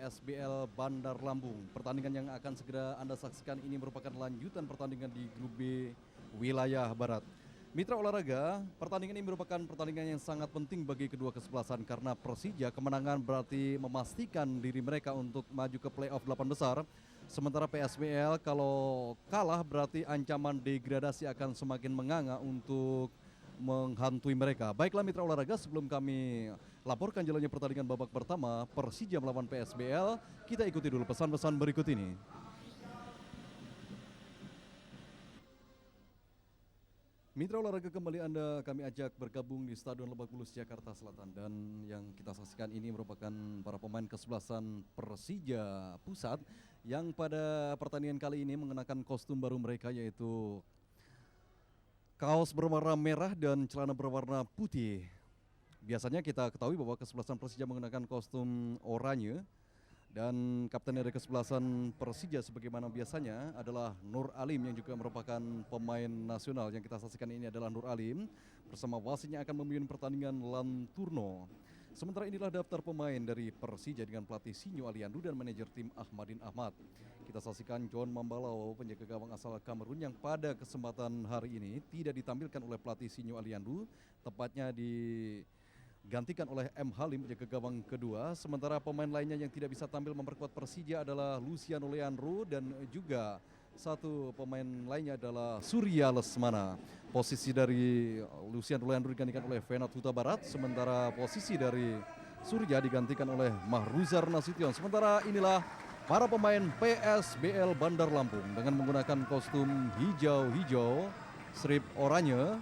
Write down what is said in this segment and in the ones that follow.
PSBL Bandar Lampung. Pertandingan yang akan segera Anda saksikan ini merupakan lanjutan pertandingan di Grup B Wilayah Barat. Mitra olahraga, pertandingan ini merupakan pertandingan yang sangat penting bagi kedua kesebelasan karena Persija kemenangan berarti memastikan diri mereka untuk maju ke playoff 8 besar. Sementara PSBL kalau kalah berarti ancaman degradasi akan semakin menganga untuk menghantui mereka. Baiklah mitra olahraga, sebelum kami laporkan jalannya pertandingan babak pertama Persija melawan PSBL, kita ikuti dulu pesan-pesan berikut ini. Mitra olahraga, kembali kami ajak bergabung di Stadion Lebak Bulus, Jakarta Selatan. Dan yang kita saksikan ini merupakan para pemain kesebelasan Persija Pusat yang pada pertandingan kali ini mengenakan kostum baru mereka, yaitu kaos berwarna merah dan celana berwarna putih. Biasanya kita ketahui bahwa kesebelasan Persija mengenakan kostum oranye. Dan kapten dari kesebelasan Persija sebagaimana biasanya adalah Nur Alim yang juga merupakan pemain nasional. Yang kita saksikan ini adalah Nur Alim bersama wasitnya akan memimpin pertandingan Lanturno. Sementara inilah daftar pemain dari Persija dengan pelatih Sinyo Aliandu dan manajer tim Ahmadin Ahmad. Kita saksikan John Mambalao, penjaga gawang asal Kamerun yang pada kesempatan hari ini tidak ditampilkan oleh pelatih Sinyo Aliandu, tepatnya digantikan oleh M. Halim penjaga gawang kedua. Sementara pemain lainnya yang tidak bisa tampil memperkuat Persija adalah Luciano Leandro dan juga satu pemain lainnya adalah Surya Lesmana. Posisi dari Luciano Leandro digantikan oleh Venat Huta Barat, sementara posisi dari Surya digantikan oleh Mahruzar Nasution. Sementara inilah para pemain PSBL Bandar Lampung dengan menggunakan kostum hijau-hijau, strip oranye.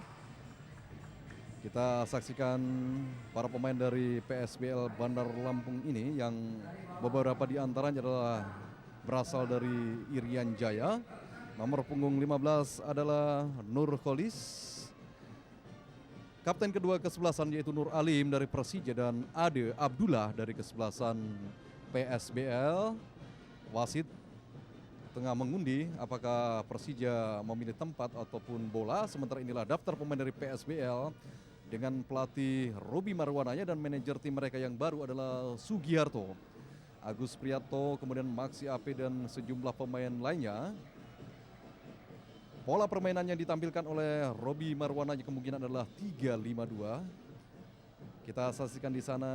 Kita saksikan para pemain dari PSBL Bandar Lampung ini yang beberapa di antaranya adalah berasal dari Irian Jaya. Nomor punggung 15 adalah Nur Kholis. Kapten kedua kesebelasan yaitu Nur Alim dari Persija dan Ade Abdullah dari kesebelasan PSBL. Wasit tengah mengundi apakah Persija memilih tempat ataupun bola. Sementara inilah daftar pemain dari PSBL dengan pelatih Robi Marwanaya dan manajer tim mereka yang baru adalah Sugiharto, Agus Priyato, kemudian Maxi Ape dan sejumlah pemain lainnya. Pola permainan yang ditampilkan oleh Robi Marwanaya kemungkinan adalah 3-5-2. Kita saksikan di sana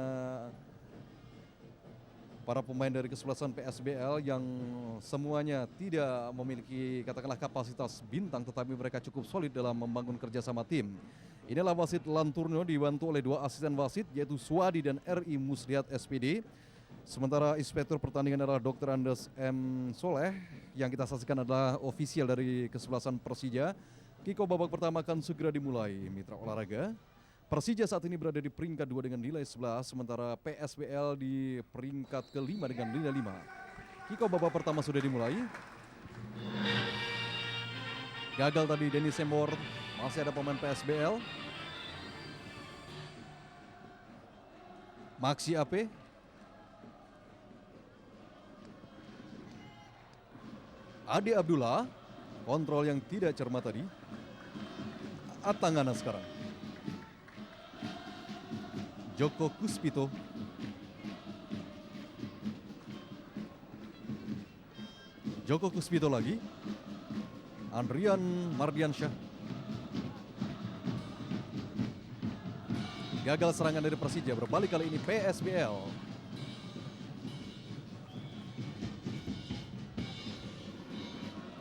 para pemain dari kesebelasan PSBL yang semuanya tidak memiliki katakanlah kapasitas bintang, tetapi mereka cukup solid dalam membangun kerjasama tim. Inilah wasit Lanturno dibantu oleh dua asisten wasit yaitu Suwadi dan RI Muslihat SPD. Sementara inspektur pertandingan adalah Dr. Andes M. Soleh. Yang kita saksikan adalah ofisial dari kesebelasan Persija. Kiko babak pertama akan segera dimulai mitra olahraga. Persija saat ini berada di peringkat 2 dengan nilai 11, sementara PSBL di peringkat ke-5 dengan nilai 5. Kiko babak pertama sudah dimulai. Gagal tadi Denny Sembor, masih ada pemain PSBL. Maxi Ape. Ade Abdullah, kontrol yang tidak cermat tadi. Atangana sekarang. Joko Kuspito. Joko Kuspito lagi. Andrian Mardiansyah. Gagal serangan dari Persija, berbalik kali ini PSBL.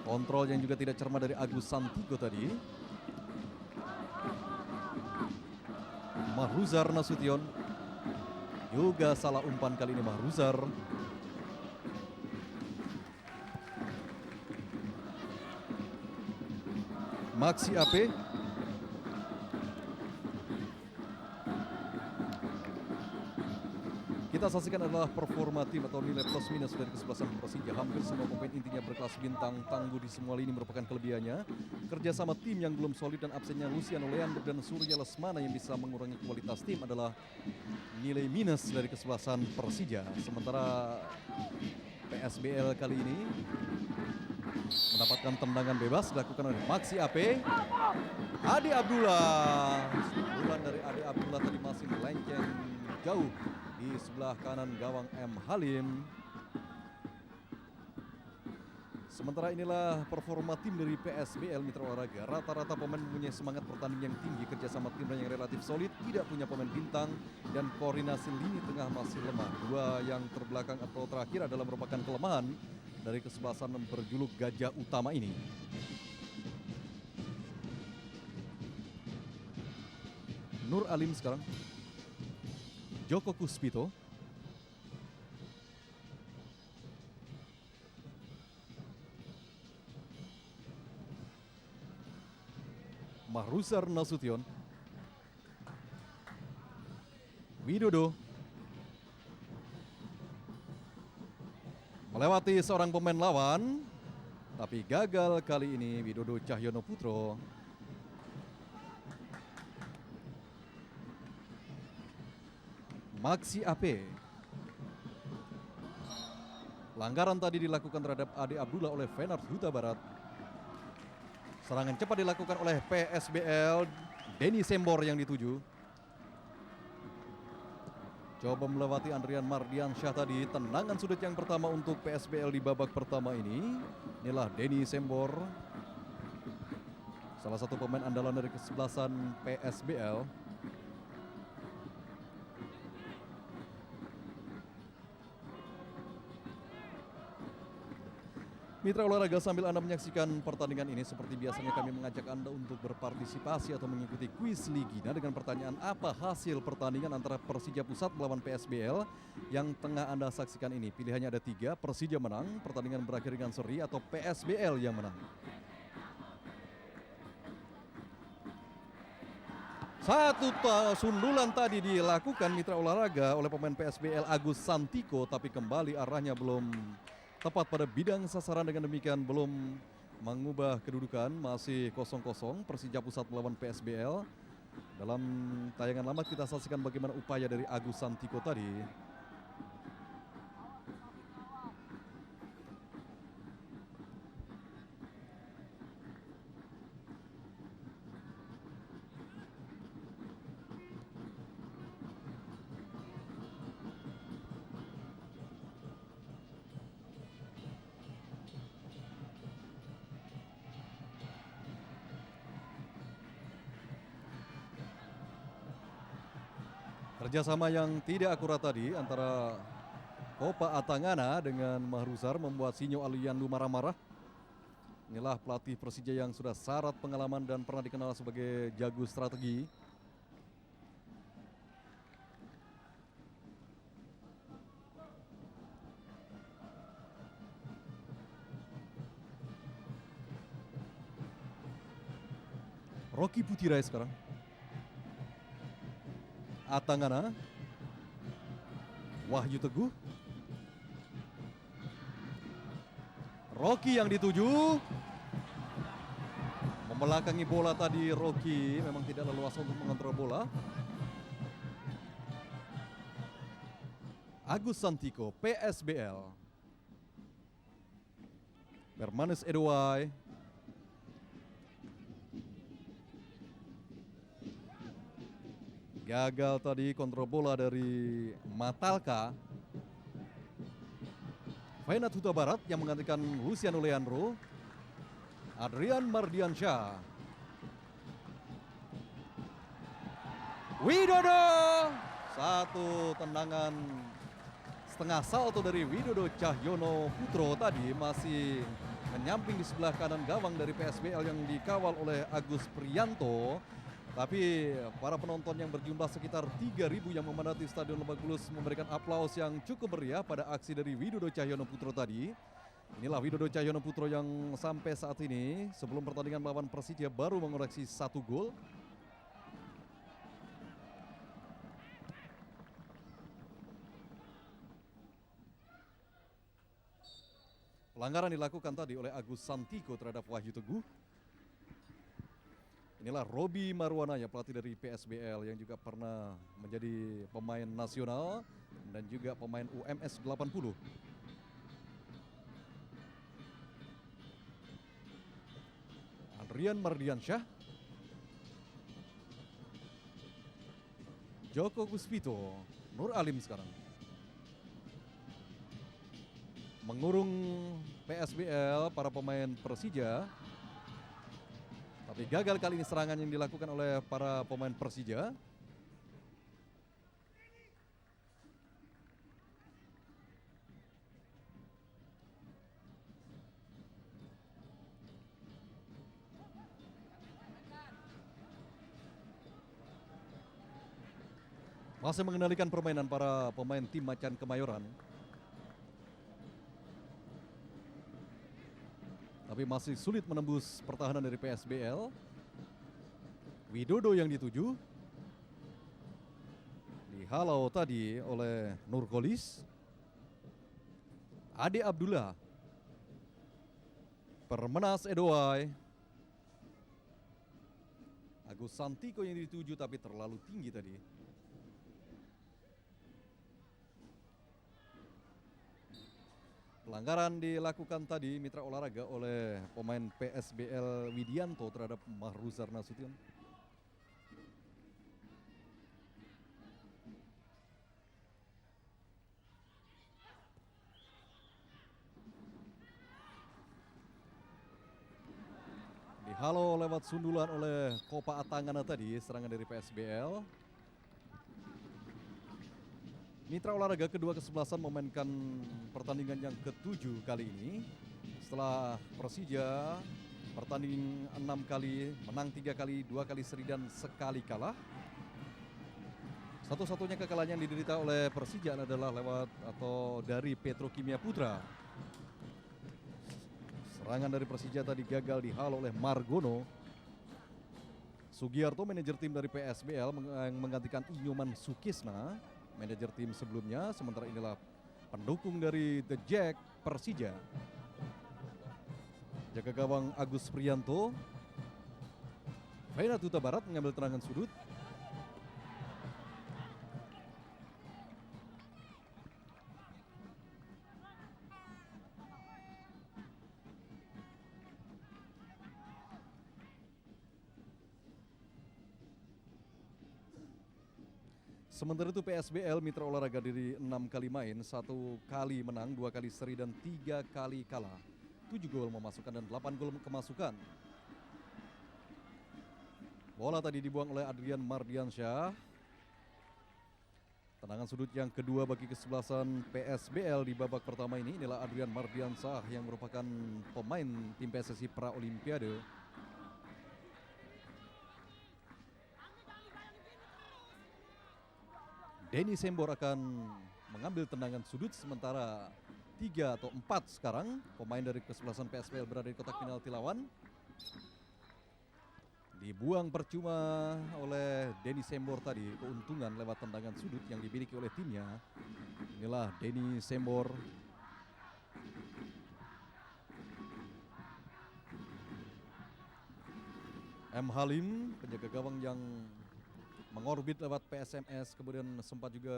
Kontrol yang juga tidak cermat dari Agus Santigo tadi. Mahruzar Nasution. Juga salah umpan kali ini Mahruzar. Maxi Ape. Kita saksikan adalah performa tim atau nilai plus minus dari kesebelasan Persija. Hampir semua pemain intinya berkelas bintang, tangguh di semua lini merupakan kelebihannya. Kerjasama tim yang belum solid dan absennya Luciano Leandro dan Surya Lesmana yang bisa mengurangi kualitas tim adalah nilai minus dari kesebelasan Persija. Sementara PSBL kali ini mendapatkan tendangan bebas dilakukan oleh Maxi Ape. Ade Abdullah. Bulan dari Ade Abdullah tadi masih melenceng jauh di sebelah kanan gawang M. Halim. Sementara inilah performa tim dari PSBL Mitra Olahraga. Rata-rata pemain mempunyai semangat pertandingan yang tinggi, kerjasama tim yang relatif solid, tidak punya pemain bintang, dan koordinasi lini tengah masih lemah. Dua yang terbelakang atau terakhir adalah merupakan kelemahan dari kesebelasan berjuluk Gajah Utama ini. Nur Alim sekarang. Joko Kuspito. Mahruzar Nasution. Widodo. Melewati seorang pemain lawan, tapi gagal kali ini Widodo Cahyono Putro. Maxi AP. Pelanggaran tadi dilakukan terhadap Ade Abdullah oleh Fenard Huta Barat. Serangan cepat dilakukan oleh PSBL, Denny Sembor yang dituju. Coba melewati Andrian Mardiansyah tadi, tendangan sudut yang pertama untuk PSBL di babak pertama ini. Inilah Denny Sembor, salah satu pemain andalan dari kesebelasan PSBL. Mitra Olahraga, sambil Anda menyaksikan pertandingan ini, seperti biasanya kami mengajak Anda untuk berpartisipasi atau mengikuti kuis Ligina dengan pertanyaan apa hasil pertandingan antara Persija Pusat melawan PSBL yang tengah Anda saksikan ini. Pilihannya ada 3, Persija menang, pertandingan berakhir dengan seri, atau PSBL yang menang. Satu sundulan tadi dilakukan Mitra Olahraga oleh pemain PSBL Agus Santiko, tapi kembali arahnya belum tepat pada bidang sasaran. Dengan demikian belum mengubah kedudukan, masih 0-0 Persija Pusat melawan PSBL. Dalam tayangan lama kita saksikan bagaimana upaya dari Agus Santiko tadi. Kerjasama yang tidak akurat tadi antara Kopa Atangana dengan Mahruzar membuat Sinyo Aliandu marah-marah. Inilah pelatih Persija yang sudah syarat pengalaman dan pernah dikenal sebagai jago strategi. Rocky Putirai sekarang. Atangana, Wahyu Teguh, Rocky yang dituju, membelakangi bola tadi. Rocky memang tidak leluasa untuk mengontrol bola. Agus Santiko, PSBL, Permanes Edwai, gagal tadi kontrol bola dari Matalka. Fenard Huta Barat yang menggantikan Luciano Leandro. Adrian Mardiansyah. Widodo. Satu tendangan setengah salto dari Widodo Cahyono Putro tadi masih menyamping di sebelah kanan gawang dari PSBL yang dikawal oleh Agus Prianto. Tapi para penonton yang berjumlah sekitar 3.000 yang memadati Stadion Lebak Bulus memberikan aplaus yang cukup meriah pada aksi dari Widodo Cahyono Putro tadi. Inilah Widodo Cahyono Putro yang sampai saat ini sebelum pertandingan melawan Persija baru mengoleksi 1 gol. Pelanggaran dilakukan tadi oleh Agus Santiko terhadap Wahyu Teguh. Inilah Robi Marwanaya, pelatih dari PSBL yang juga pernah menjadi pemain nasional dan juga pemain UMS 80. Andrian Mardiansyah, Joko Kuspito, Nur Alim sekarang mengurung PSBL, para pemain Persija. Tapi gagal kali ini serangan yang dilakukan oleh para pemain Persija. Masih mengendalikan permainan para pemain tim Macan Kemayoran. Tapi masih sulit menembus pertahanan dari PSBL. Widodo yang dituju. Dihalau tadi oleh Nurkolis. Ade Abdullah. Permenas Edoai. Agus Santiko yang dituju tapi terlalu tinggi tadi. Pelanggaran dilakukan tadi mitra olahraga oleh pemain PSBL Widianto terhadap Mahruzar Nasution. Dihalau lewat sundulan oleh Kopa Atangana tadi, serangan dari PSBL. Mitra olahraga kedua kesebelasan memainkan pertandingan yang ke-7 kali ini. Setelah Persija bertanding 6 kali, menang 3 kali, 2 kali seri dan sekali kalah. Satu-satunya kekalahan yang diderita oleh Persija adalah lewat atau dari Petrokimia Putra. Serangan dari Persija tadi gagal dihalau oleh Margono. Sugiarto, manajer tim dari PSBL, menggantikan Inyoman Sukisna, manajer tim sebelumnya. Sementara inilah pendukung dari The Jack Persija. Jaga gawang Agus Prianto. Fainat Huta Barat mengambil tendangan sudut. Sementara itu PSBL mitra olahraga dari 6 kali main, 1 kali menang, 2 kali seri dan 3 kali kalah. 7 gol memasukkan dan 8 gol kemasukan. Bola tadi dibuang oleh Adrian Mardiansyah. Tendangan sudut yang kedua bagi kesebelasan PSBL di babak pertama ini. Inilah Adrian Mardiansyah yang merupakan pemain tim PSSI Pra Olimpiade. Denny Sembor akan mengambil tendangan sudut, sementara 3 atau 4 sekarang pemain dari kesebelasan PSBL berada di kotak penalti lawan. Dibuang percuma oleh Denny Sembor tadi, keuntungan lewat tendangan sudut yang dimiliki oleh timnya. Inilah Denny Sembor. M. Halim, penjaga gawang yang mengorbit lewat PSMS, kemudian sempat juga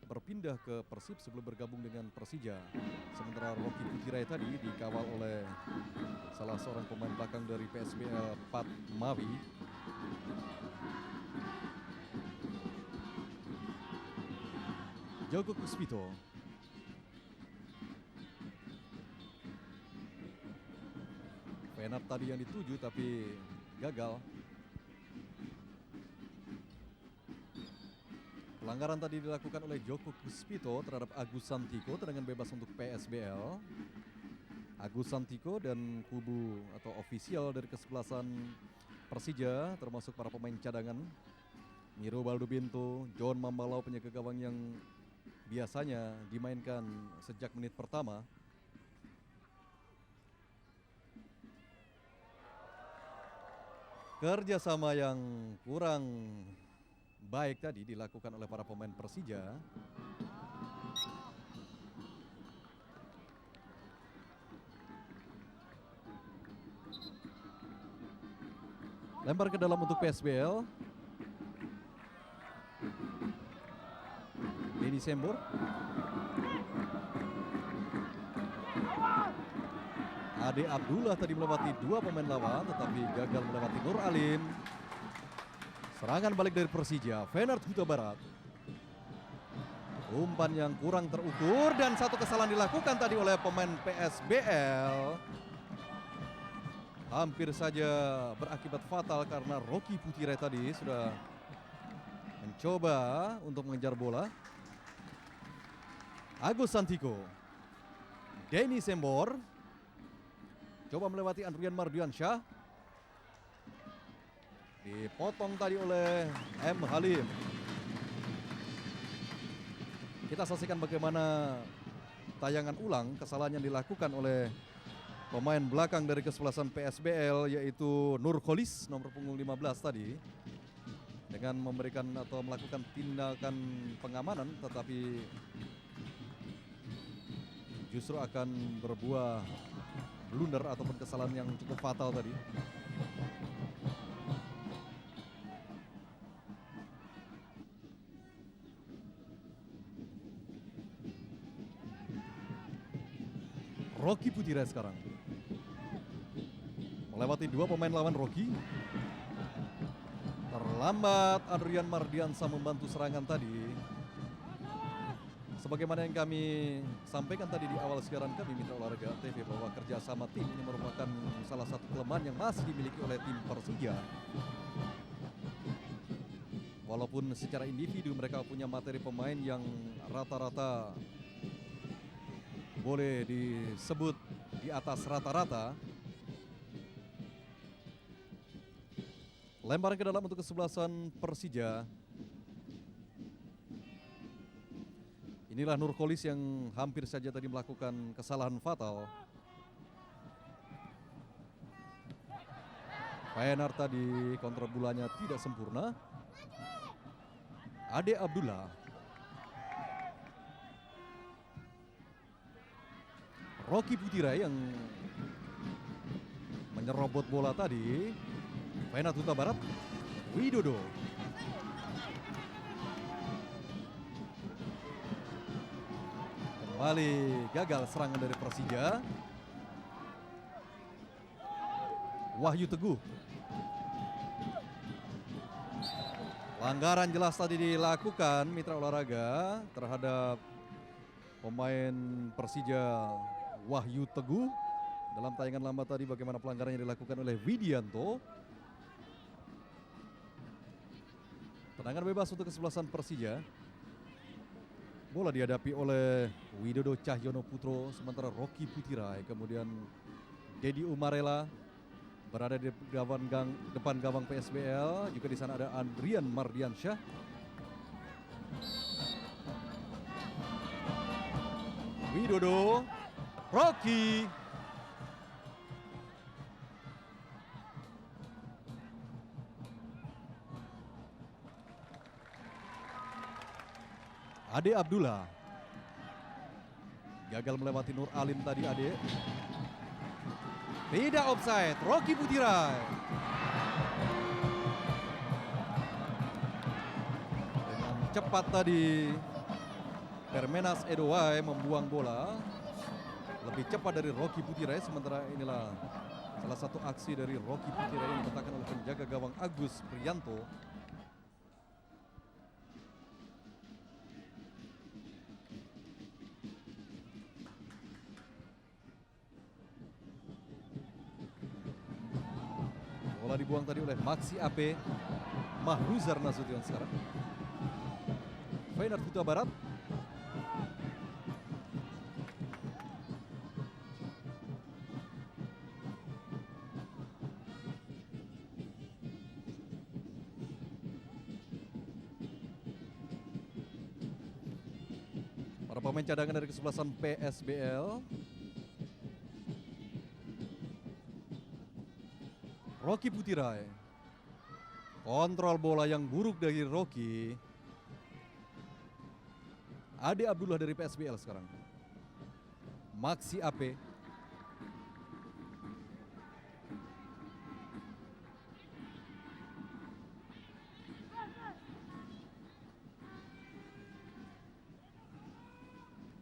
berpindah ke Persib sebelum bergabung dengan Persija. Sementara Rocky Putirai tadi dikawal oleh salah seorang pemain belakang dari PSBL, Pat Mawi. Joko Puspito. Penat tadi yang dituju tapi gagal. Pelanggaran tadi dilakukan oleh Joko Puspito terhadap Agus Santiko, tendangan bebas untuk PSBL. Agus Santiko dan kubu atau ofisial dari kesebelasan Persija, termasuk para pemain cadangan, Miro Baldo Binto, John Mambalau, penjaga gawang yang biasanya dimainkan sejak menit pertama. Kerjasama yang kurang baik tadi dilakukan oleh para pemain Persija. Lempar ke dalam untuk PSBL. Denny Sembor. Ade Abdullah tadi melewati 2 pemain lawan tetapi gagal melewati Nur Alim. Serangan balik dari Persija, Fainat Huta Barat. Umpan yang kurang terukur dan satu kesalahan dilakukan tadi oleh pemain PSBL. Hampir saja berakibat fatal karena Rocky Putirai tadi sudah mencoba untuk mengejar bola. Agus Santiko, Denny Sembor, coba melewati Andrian Mardiansyah. Dipotong tadi oleh M. Halim. Kita saksikan bagaimana tayangan ulang kesalahan yang dilakukan oleh pemain belakang dari kesebelasan PSBL, yaitu Nur Kholis nomor punggung 15 tadi, dengan memberikan atau melakukan tindakan pengamanan, tetapi justru akan berbuah blunder ataupun kesalahan yang cukup fatal tadi. Rocky Putirai sekarang melewati dua pemain lawan Rocky. Terlambat Adrian Mardiansyah membantu serangan tadi. Sebagaimana yang kami sampaikan tadi di awal siaran kami Mitra Olahraga TV, bahwa kerjasama tim ini merupakan salah satu kelemahan yang masih dimiliki oleh tim Persija. Walaupun secara individu mereka punya materi pemain yang rata-rata boleh disebut di atas rata-rata. Lemparan ke dalam untuk kesebelasan Persija. Inilah Nur Kholis yang hampir saja tadi melakukan kesalahan fatal. Fener tadi kontra bulanya tidak sempurna. Ade Abdullah. Rocky Putirai yang menyerobot bola tadi. Fener Huta Barat. Widodo. Kembali gagal serangan dari Persija. Wahyu Teguh. Pelanggaran jelas tadi dilakukan Mitra Olahraga terhadap pemain Persija Wahyu Teguh. Dalam tayangan lama tadi bagaimana pelanggaran yang dilakukan oleh Widianto. Tendangan bebas untuk kesebelasan Persija. Bola dihadapi oleh Widodo Cahyono Putro, sementara Rocky Putirai, kemudian Dedi Umarela berada di depan gawang PSBL. Juga di sana ada Andrian Mardiansyah. Widodo, Rocky. Ade Abdullah. Gagal melewati Nur Alim tadi Ade. Tidak offside, Rocky Putirai. Dengan cepat tadi Permenas Edowai membuang bola. Lebih cepat dari Rocky Putirai, sementara inilah salah satu aksi dari Rocky Putirai yang dikatakan oleh penjaga gawang Agus Priyanto. Bola dibuang tadi oleh Maxi Ape. Mahruzar Nasution sekarang. Fener Huta Barat. Para pemain cadangan dari kesebelasan PSBL. Rocky Putirai. Kontrol bola yang buruk dari Rocky. Ade Abdullah dari PSBL sekarang. Maxi Ape.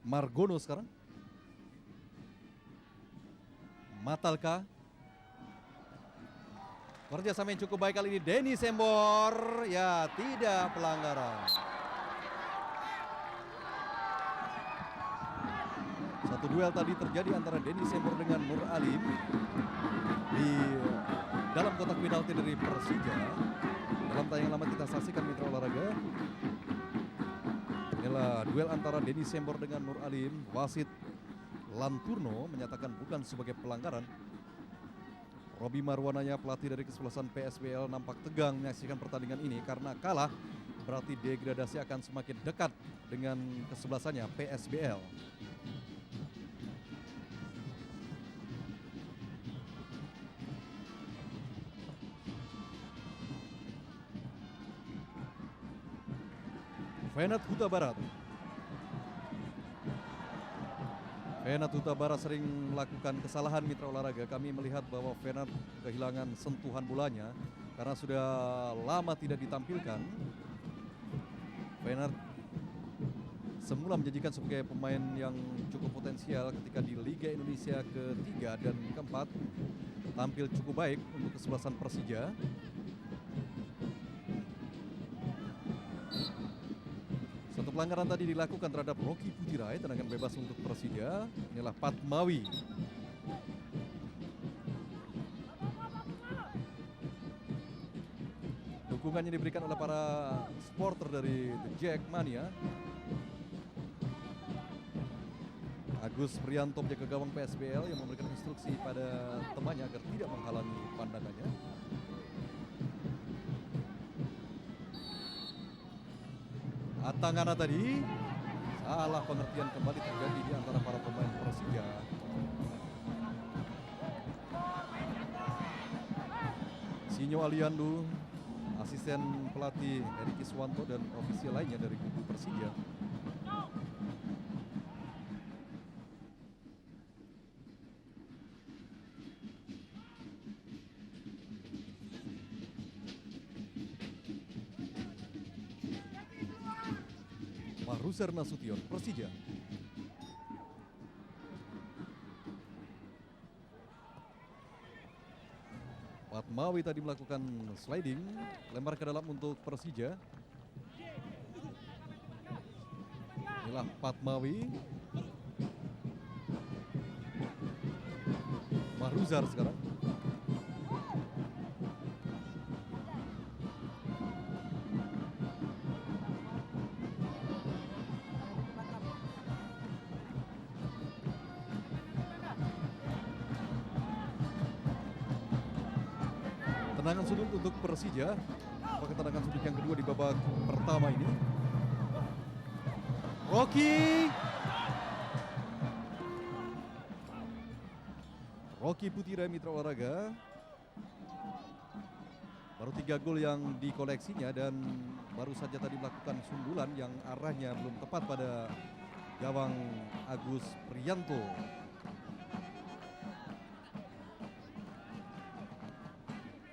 Margono sekarang. Matalka. Kerjasama yang cukup baik kali ini Denny Sembor. Ya, tidak pelanggaran. Satu duel tadi terjadi antara Denny Sembor dengan Nur Alim di dalam kotak penalti dari Persija. Dalam tayangan lama kita saksikan mitra olahraga. Inilah duel antara Denny Sembor dengan Nur Alim. Wasit Lanturno menyatakan bukan sebagai pelanggaran. Robi Marwanaya, pelatih dari kesebelasan PSBL, nampak tegang menyaksikan pertandingan ini karena kalah berarti degradasi akan semakin dekat dengan kesebelasannya PSBL. Fenat Huta Barat. Fenat Huta Barat sering melakukan kesalahan mitra olahraga. Kami melihat bahwa Fenat kehilangan sentuhan bolanya karena sudah lama tidak ditampilkan. Fenat semula menjanjikan sebagai pemain yang cukup potensial ketika di Liga Indonesia ketiga dan keempat tampil cukup baik untuk kesebelasan Persija. Satu pelanggaran tadi dilakukan terhadap Rocky Pujirai, tendangan bebas untuk Persija. Inilah Patmawi. Dukungannya diberikan oleh para supporter dari The Jackmania. Agus Prianto, penjaga gawang PSBL, yang memberikan instruksi pada temannya agar tidak menghalangi pandangannya. Atangana tadi, salah pengertian kembali terjadi di antara para pemain Persija. Sinyo Aliandu, asisten pelatih Heri Kiswanto dan ofisial lainnya dari kubu Persija. Rusar Nasution, Persija. Patmawi tadi melakukan sliding, lempar ke dalam untuk Persija. Inilah Patmawi. Mahruzar sekarang. Tendangan sudut untuk Persija. Apakah tendangan sudut yang kedua di babak pertama ini? Rocky Pujirai, mitra olahraga. Baru 3 gol yang dikoleksinya dan baru saja tadi melakukan sundulan yang arahnya belum tepat pada gawang Agus Prianto.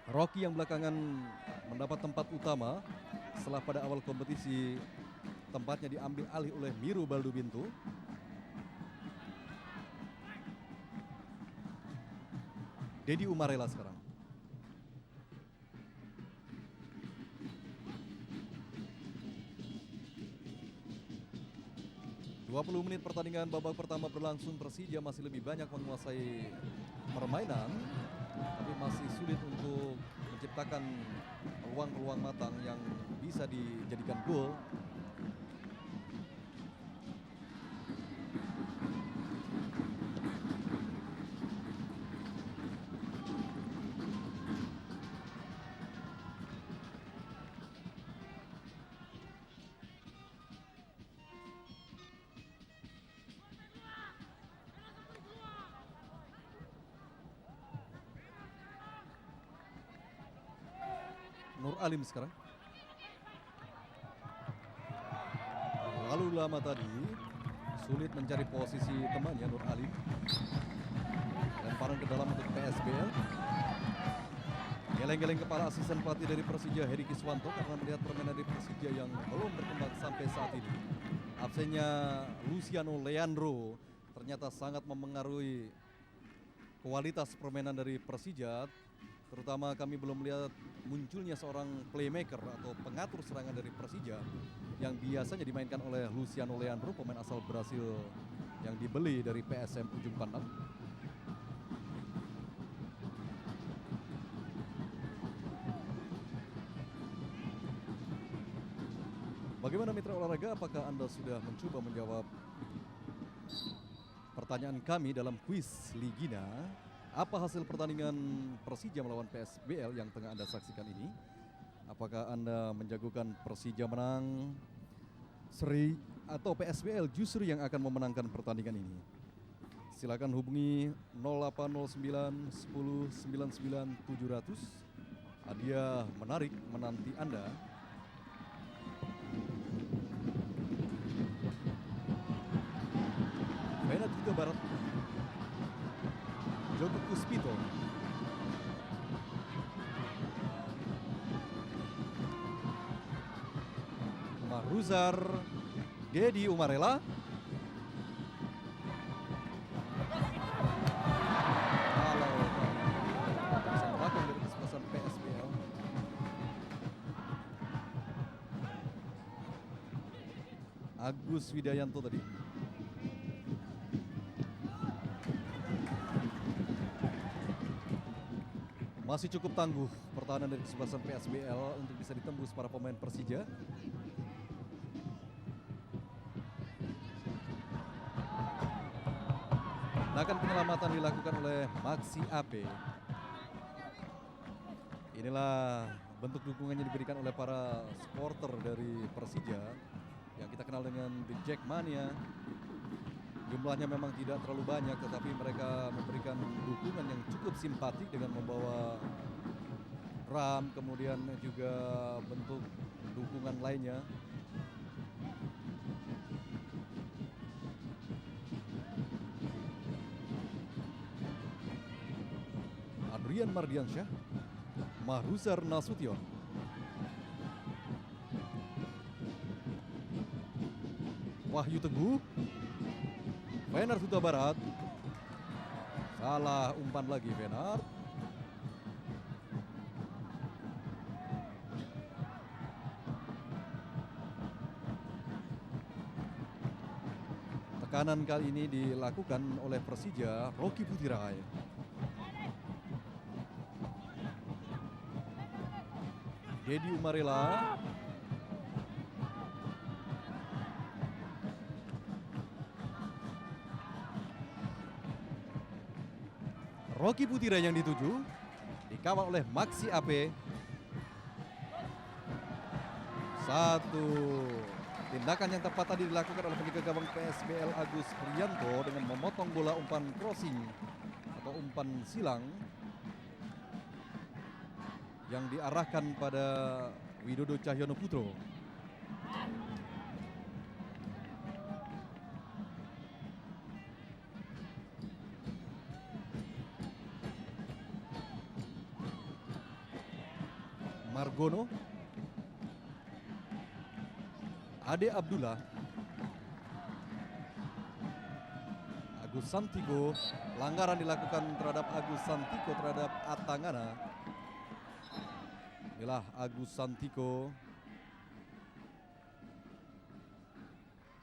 Rocky yang belakangan mendapat tempat utama setelah pada awal kompetisi tempatnya diambil alih oleh Miru Baldubintu. Dedi Umarela sekarang. ...20 menit pertandingan babak pertama berlangsung. Persija masih lebih banyak menguasai permainan, tapi masih sulit untuk menciptakan peluang-peluang matang yang bisa dijadikan gol. Nur Alim sekarang. Lalu lama tadi sulit mencari posisi temannya Nur Alim. Lemparan ke dalam untuk PSBL. Geleng-geleng kepala asisten pelatih dari Persija Heri Kiswanto karena melihat permainan dari Persija yang belum berkembang sampai saat ini. Absennya Luciano Leandro ternyata sangat memengaruhi kualitas permainan dari Persija. Terutama kami belum melihat munculnya seorang playmaker atau pengatur serangan dari Persija yang biasanya dimainkan oleh Luciano Leandro, pemain asal Brasil yang dibeli dari PSM Ujung Pandang. Bagaimana mitra olahraga, apakah Anda sudah mencoba menjawab pertanyaan kami dalam kuis Ligina? Apa hasil pertandingan Persija melawan PSBL yang tengah Anda saksikan ini? Apakah Anda menjagokan Persija menang seri atau PSBL justru yang akan memenangkan pertandingan ini? Silakan hubungi 0809 10 99 700. Hadiah menarik menanti Anda. Venat Huta Barat, Joko Puspito, Maruzar, Dedi Umarela, dari kesempatan PSBL. Agus Widayanto tadi. Masih cukup tangguh pertahanan dari kesebelasan PSBL untuk bisa ditembus para pemain Persija. Tindakan penyelamatan dilakukan oleh Maxi AP. Inilah bentuk dukungannya diberikan oleh para supporter dari Persija yang kita kenal dengan The Jackmania. Jumlahnya memang tidak terlalu banyak, tetapi mereka memberikan dukungan yang cukup simpatik dengan membawa drum, kemudian juga bentuk dukungan lainnya. Adrian Mardiansyah, Mahruzar Nasution, Wahyu Teguh, Venat Huta Barat. Salah umpan lagi Venat. Tekanan kali ini dilakukan oleh Persija, Rocky Putirai. Dedi Umarela. Rocky Putirai yang dituju, dikawal oleh Maxi AP. Satu tindakan yang tepat tadi dilakukan oleh penjaga gawang PSBL Agus Prianto dengan memotong bola umpan crossing atau umpan silang yang diarahkan pada Widodo Cahyono Putro. Margono, Ade Abdullah, Agus Santiko. Pelanggaran dilakukan terhadap Agus Santiko terhadap Atangana. Inilah Agus Santiko.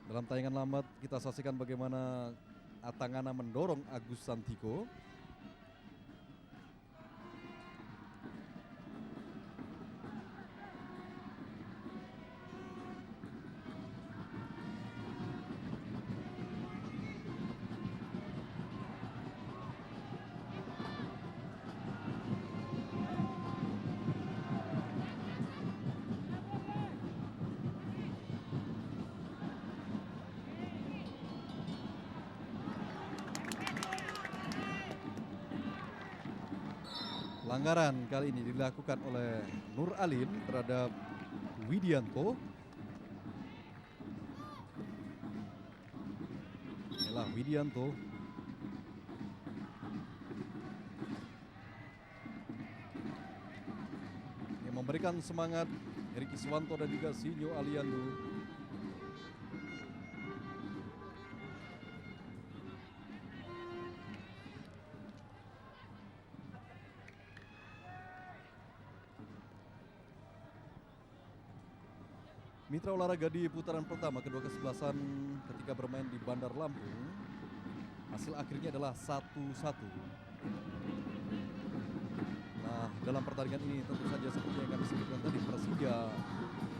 Dalam tayangan lambat kita saksikan bagaimana Atangana mendorong Agus Santiko. Pelanggaran kali ini dilakukan oleh Nur Alim terhadap Widianto. Inilah Widianto. Yang memberikan semangat Ricky Swanto dan juga Sinyo Aliando. Mitra olahraga di putaran pertama kedua kesebelasan ketika bermain di Bandar Lampung. Hasil akhirnya adalah 1-1. Nah, dalam pertandingan ini tentu saja seperti yang kami sebutkan tadi, Persija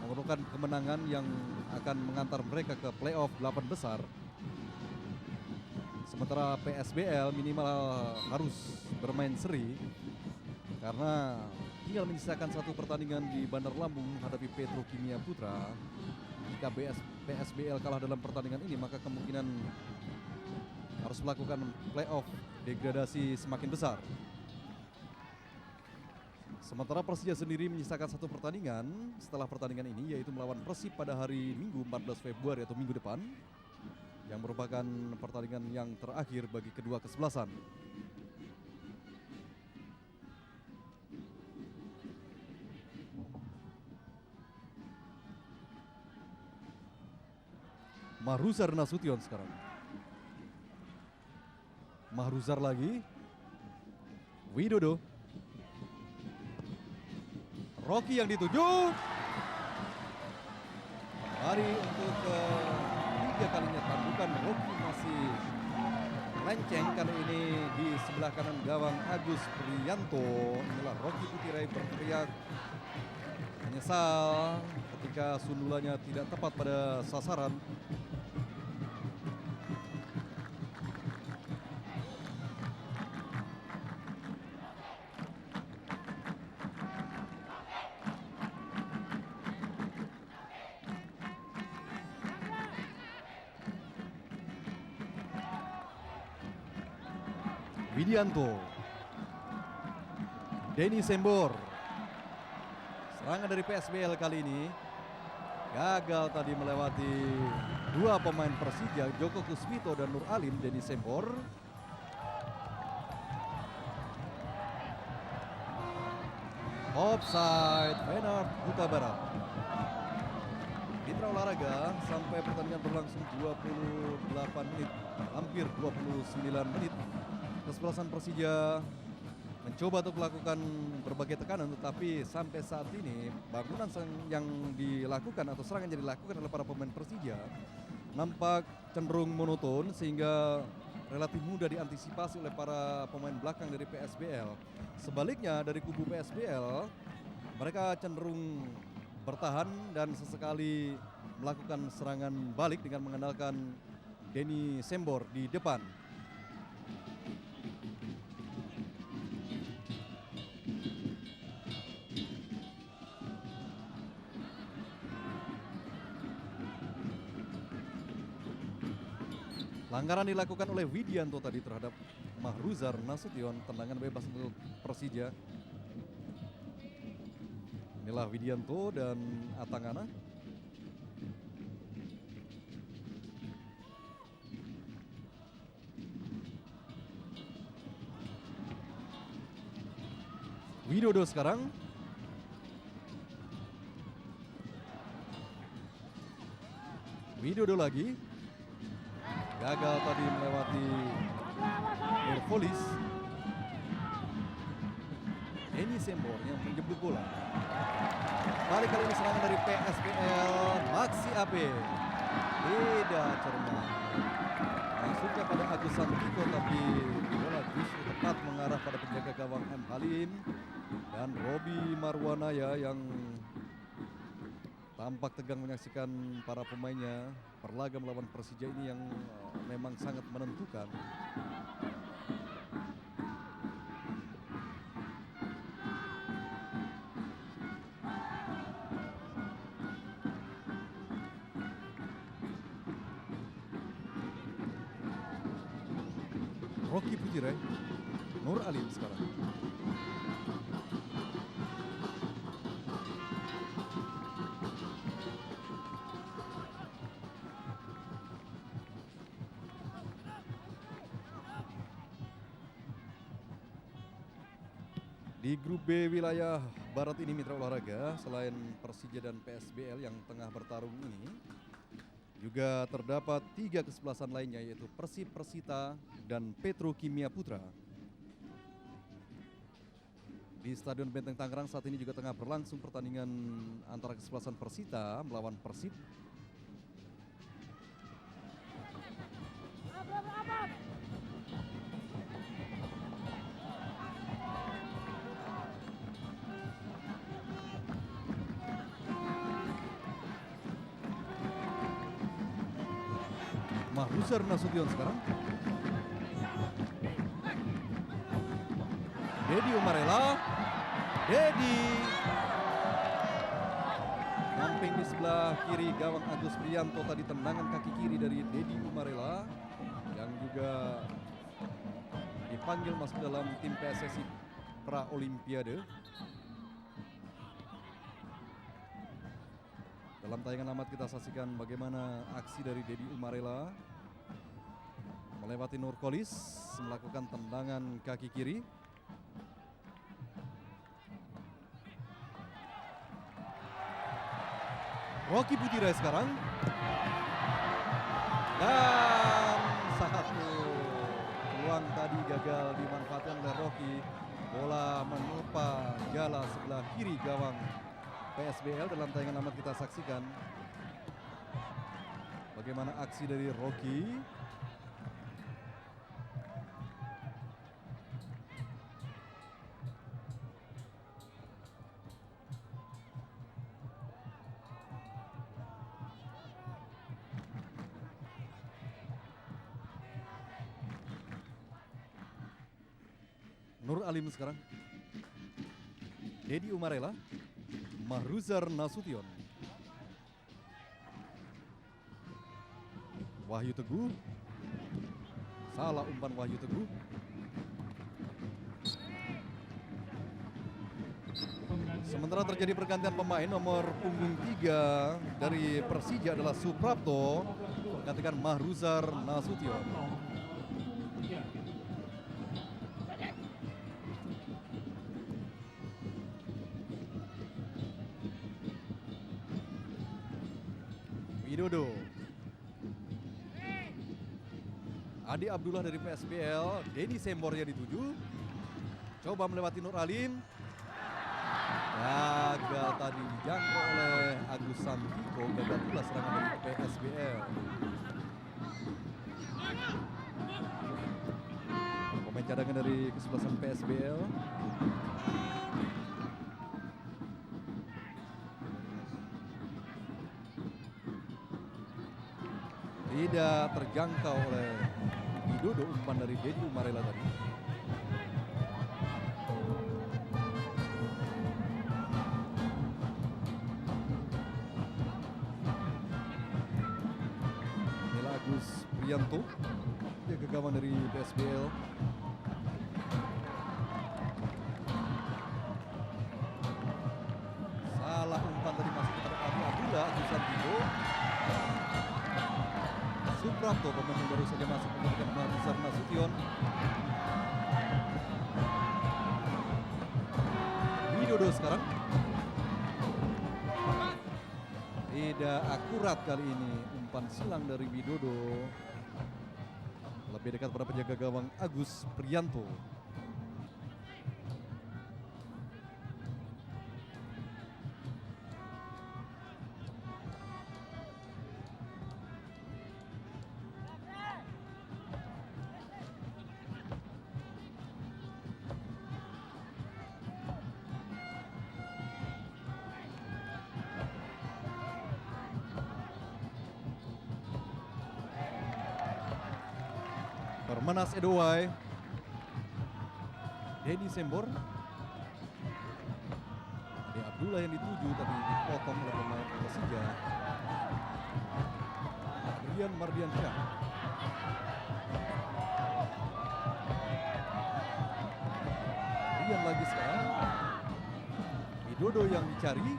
memerlukan kemenangan yang akan mengantar mereka ke playoff 8 besar. Sementara PSBL minimal harus bermain seri karena tinggal menyisakan satu pertandingan di Bandar Lampung menghadapi Petrokimia Putra. Jika PSBL kalah dalam pertandingan ini, maka kemungkinan harus melakukan playoff degradasi semakin besar. Sementara Persija sendiri menyisakan satu pertandingan setelah pertandingan ini, yaitu melawan Persib pada hari Minggu 14 Februari atau minggu depan, yang merupakan pertandingan yang terakhir bagi kedua kesebelasan. Mahruzar Nasution sekarang. Mahruzar lagi. Widodo. Rocky yang dituju. Kembali untuk ketiga kalinya tandukan Rocky masih lenceng kali ini di sebelah kanan gawang Agus Priyanto. Inilah Rocky Putirai berteriak menyesal ketika sundulannya tidak tepat pada sasaran. Widianto, Denny Sembor. Serangan dari PSBL kali ini gagal tadi melewati dua pemain Persija, Joko Kusmito dan Nur Alim. Denny Sembor. Offside, Menard Huta Barat. Mitra Olahraga sampai pertandingan berlangsung 28 menit, hampir 29 menit. Kesebelasan Persija mencoba untuk melakukan berbagai tekanan, tetapi sampai saat ini bangunan yang dilakukan atau serangan yang dilakukan oleh para pemain Persija nampak cenderung monoton sehingga relatif mudah diantisipasi oleh para pemain belakang dari PSBL. Sebaliknya dari kubu PSBL, mereka cenderung bertahan dan sesekali melakukan serangan balik dengan mengandalkan Denny Sembor di depan. Pelanggaran dilakukan oleh Widianto tadi terhadap Mahruzar Nasution, tendangan bebas untuk Persija. Inilah Widianto dan Atangana. Widodo sekarang. Widodo lagi. Gagal tadi melewati Nurpolis. Denny Sembor yang menjemput bola. Kali ini serangan dari PSBL, Maxi Ape. Tidak cermat. Masuknya pada Agus Santiko, tapi bola justru tepat mengarah pada penjaga gawang M. Halim dan Robi Marwanaya yang tampak tegang menyaksikan para pemainnya berlaga melawan Persija ini yang memang sangat menentukan. Rocky Putirai, Nur Alim sekarang. Di grup B wilayah barat ini Mitra Olahraga, selain Persija dan PSBL yang tengah bertarung ini, juga terdapat 3 kesebelasan lainnya, yaitu Persib, Persita, dan Petrokimia Putra. Di Stadion Benteng Tangerang saat ini juga tengah berlangsung pertandingan antara kesebelasan Persita melawan Persib. Mahruzar Nasution sekarang. Dedi Umarela. Dedi. Samping di sebelah kiri gawang Agus Priyanto, tadi tendangan kaki kiri dari Dedi Umarela yang juga dipanggil masuk dalam tim PSSI pra Olimpiade. Dalam tayangan amat kita saksikan bagaimana aksi dari Dedi Umarela melewati Nurkolis melakukan tendangan kaki kiri. Rocky Putira sekarang. Dan satu peluang tadi gagal dimanfaatkan oleh Rocky. Bola menimpa jala sebelah kiri gawang PSBL. Dalam tayangan amat kita saksikan bagaimana aksi dari Rocky. Nur Alim sekarang. Dedi Umarela. Mahruzar Nasution. Wahyu Teguh. Salah umpan Wahyu Teguh. Sementara terjadi pergantian pemain, nomor punggung 3 dari Persija adalah Suprapto menggantikan Mahruzar Nasution. Widodo. Adi Abdullah dari PSBL, Denny Sembor yang dituju. Coba melewati Nur Alim. Gagal tadi dijangkau oleh Agus Santiko, gagal pula serangan dari PSBL. Pemain cadangan dari kesebelasan PSBL. Tidak terjangkau oleh Widodo umpan dari Dedi Umarela tadi. Inilah Agus Priyanto, dia gawang dari PSBL. Salah umpan tadi masuk kepada Adi Abdullah, Agus Santiko. Suprapto, pemain yang baru saja masuk menggantikan Mahruzar Nasution. Widodo sekarang. Tidak akurat kali ini umpan silang dari Widodo. Lebih dekat pada penjaga gawang Agus Priyanto. Permenas Edowai. Denny Sembor. Adi Abdullah yang dituju tapi dipotong oleh pemain Persija. Rian Mardiansyah. Rian lagi sekarang. Widodo yang dicari.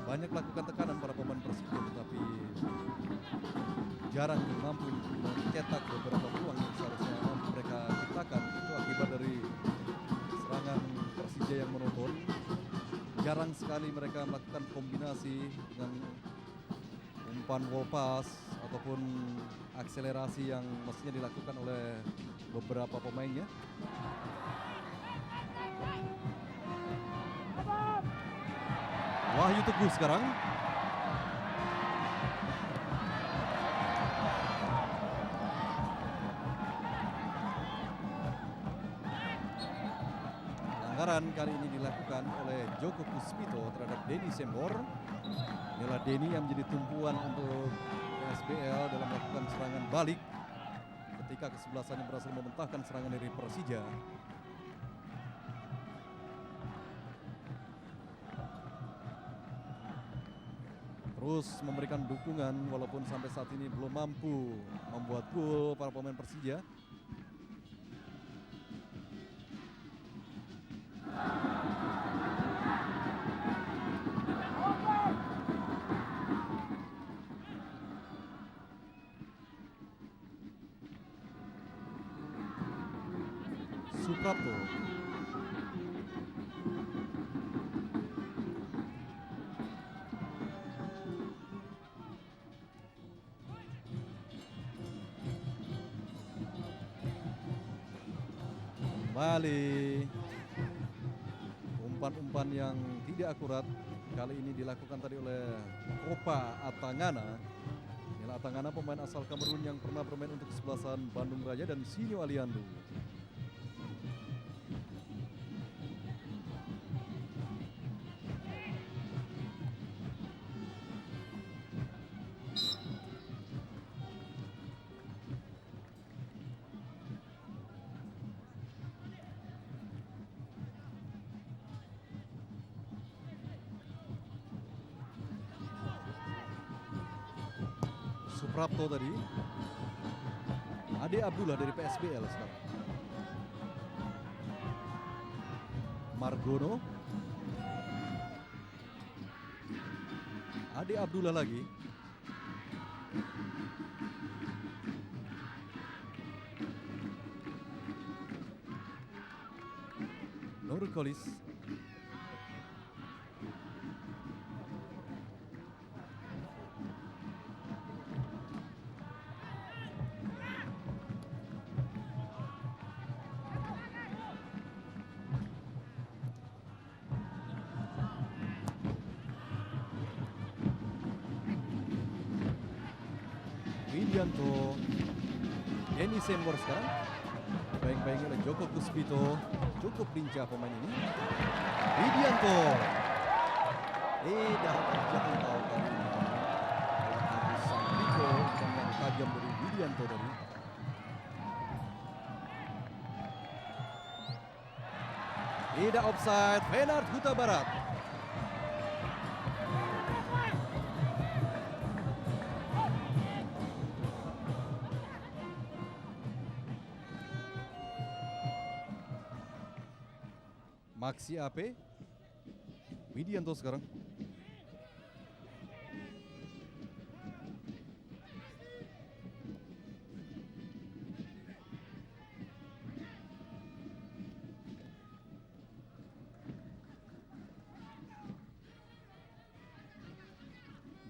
Banyak lakukan tekanan para pemain Persija, tetapi jarang mampu mencetak beberapa peluang yang seharusnya mampu mereka ciptakan. Itu akibat dari serangan Persija yang monoton. Jarang sekali mereka melakukan kombinasi dengan umpan wall pass ataupun akselerasi yang mestinya dilakukan oleh beberapa pemainnya. Wahyu Teguh sekarang. pelanggaran kali ini dilakukan oleh Joko Puspito terhadap Denny Sembor. Inilah Denny yang menjadi tumpuan untuk PSBL dalam melakukan serangan balik ketika kesebelasannya berhasil mementahkan serangan dari Persija. Terus memberikan dukungan walaupun sampai saat ini belum mampu membuat gol para pemain Persija. Suprapto. Kembali umpan-umpan yang tidak akurat kali ini dilakukan tadi oleh Kopa Atangana. Inilah Atangana, pemain asal Kamerun yang pernah bermain untuk kesebelasan Bandung Raya dan Sinyo Aliandu. Suprapto tadi, Ade Abdullah dari PSBL sekarang. Margono, Ade Abdullah lagi. Nurul Kolis. Widianto, Denny Sembor sekarang bayang-bayang oleh Joko Puspito. Cukup lincah pemain ini. Widianto, dapat terjangkau kali ini. Agus Sandriko yang tajam dari Widianto tadi. Tidak offside, Fenard Huta Barat. Maxi AP, Widianto sekarang.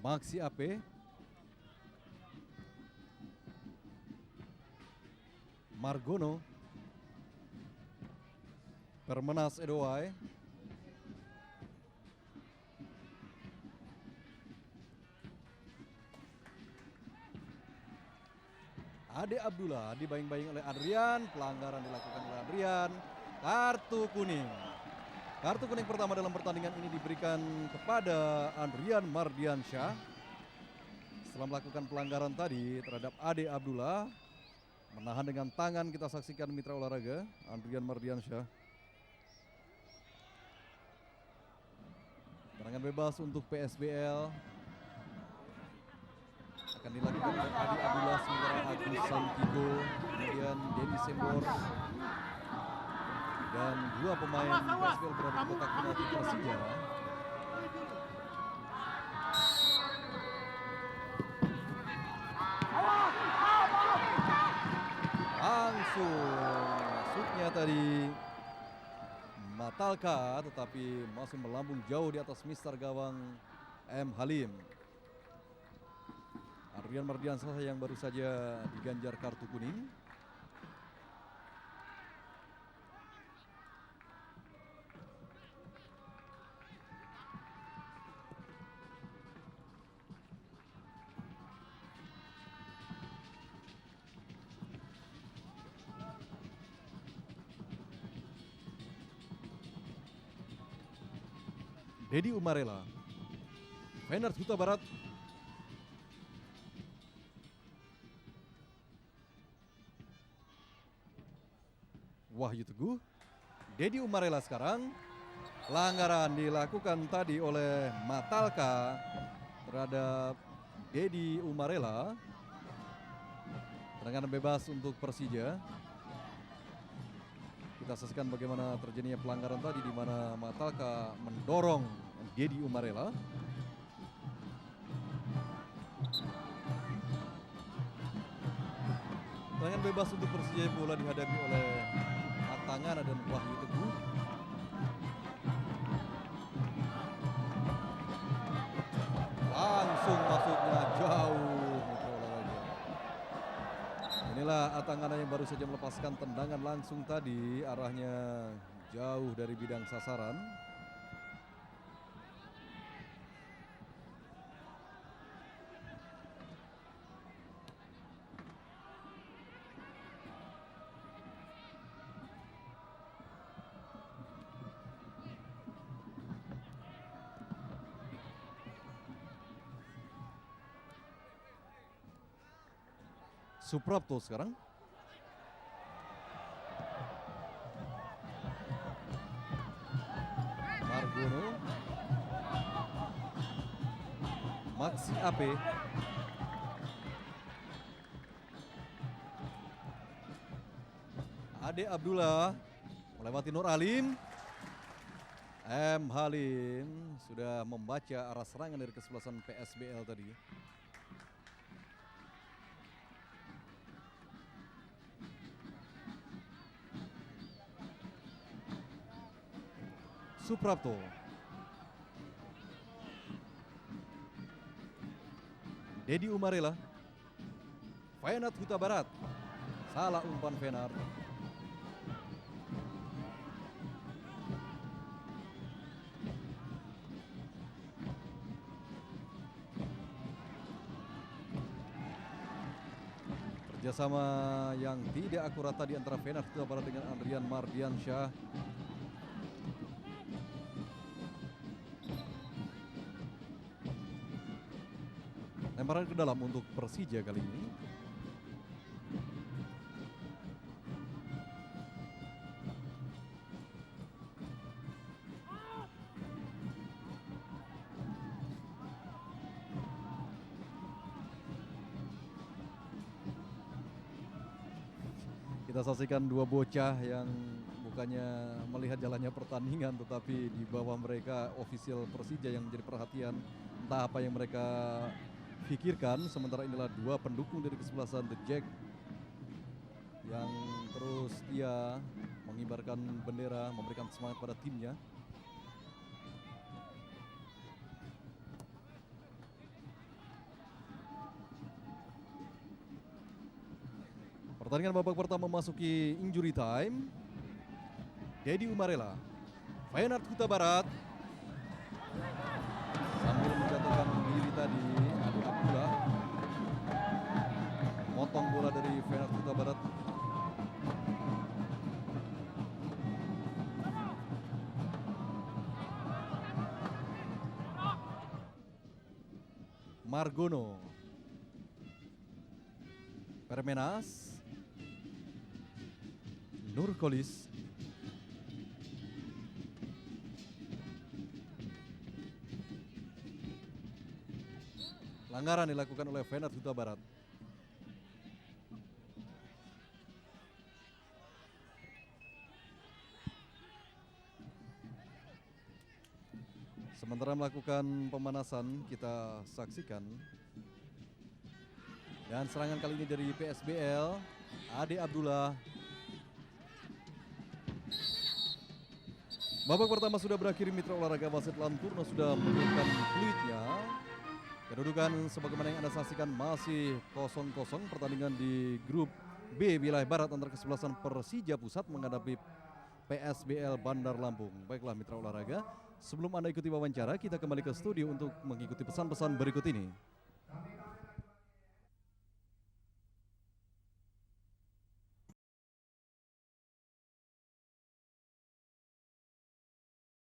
Maxi AP, Margono, Permenas Edoai, Ade Abdullah dibayang-bayang oleh Adrian. Pelanggaran dilakukan oleh Adrian. Kartu kuning. Kartu kuning pertama dalam pertandingan ini diberikan kepada Adrian Mardiansyah setelah melakukan pelanggaran tadi terhadap Ade Abdullah. Menahan dengan tangan, kita saksikan mitra olahraga Adrian Mardiansyah. Tendangan bebas untuk PSBL akan dilakukan oleh Ade Abdullah, sementara Agus Santigo, kemudian Denny Sembor, dan dua pemain PSBL berada di kotak penalti Persija. Langsung masuknya tadi Matalka, tetapi masih melambung jauh di atas mister gawang M. Halim. Adrian Mardiansyah yang baru saja diganjar kartu kuning. Dedi Umarela, Feyenoord Huta Barat, Wahyu Teguh, Dedi Umarela sekarang. Pelanggaran dilakukan tadi oleh Matalka terhadap Dedi Umarela. Tendangan bebas untuk Persija. Kita saksikan bagaimana terjadinya pelanggaran tadi di mana Matalka mendorong Dedi Umarela. Tendangan bebas untuk Persija, bola dihadapi oleh Matangana dan Wahyu Teguh. Langsung masuknya jauh. Inilah Atangana yang baru saja melepaskan tendangan langsung tadi, arahnya jauh dari bidang sasaran. Suprapto sekarang. Margono. Maxi Ape. Ade Abdullah melewati Nur Alim. M. Halim sudah membaca arah serangan dari kesebelasan PSBL tadi. Suprapto. Dedi Umarela. Feyenoord Huta Barat. Salah umpan Feyenoord. Kerjasama yang tidak akurat tadi antara Feyenoord Huta Barat dengan Andrian Mardiansyah. Lemparan ke dalam untuk Persija kali ini. Kita saksikan dua bocah yang bukannya melihat jalannya pertandingan, tetapi di bawah mereka ofisial Persija yang menjadi perhatian. Entah apa yang mereka pikirkan. Sementara inilah dua pendukung dari kesebelasan The Jack yang terus setia mengibarkan bendera, memberikan semangat pada timnya. Pertandingan babak pertama memasuki injury time. Dedi Umarela, Feyenoord Huta Barat, sambil menjatuhkan diri tadi. Ade Abdullah motong bola dari Feyenoord Huta Barat. Margono, Permenas, Nurkolis, pelanggaran dilakukan oleh Feyenoord Huta Barat. Sementara melakukan pemanasan, kita saksikan. Dan serangan kali ini dari PSBL, Ade Abdullah. Babak pertama sudah berakhir, Mitra Olahraga Wasit Lanturno sudah menunjukkan fluidnya. Kedudukan sebagaimana yang Anda saksikan masih 0-0 pertandingan di grup B wilayah barat antara kesebelasan Persija Pusat menghadapi PSBL Bandar Lampung. Baiklah Mitra Olahraga, sebelum Anda ikuti wawancara, kita kembali ke studio untuk mengikuti pesan-pesan berikut ini.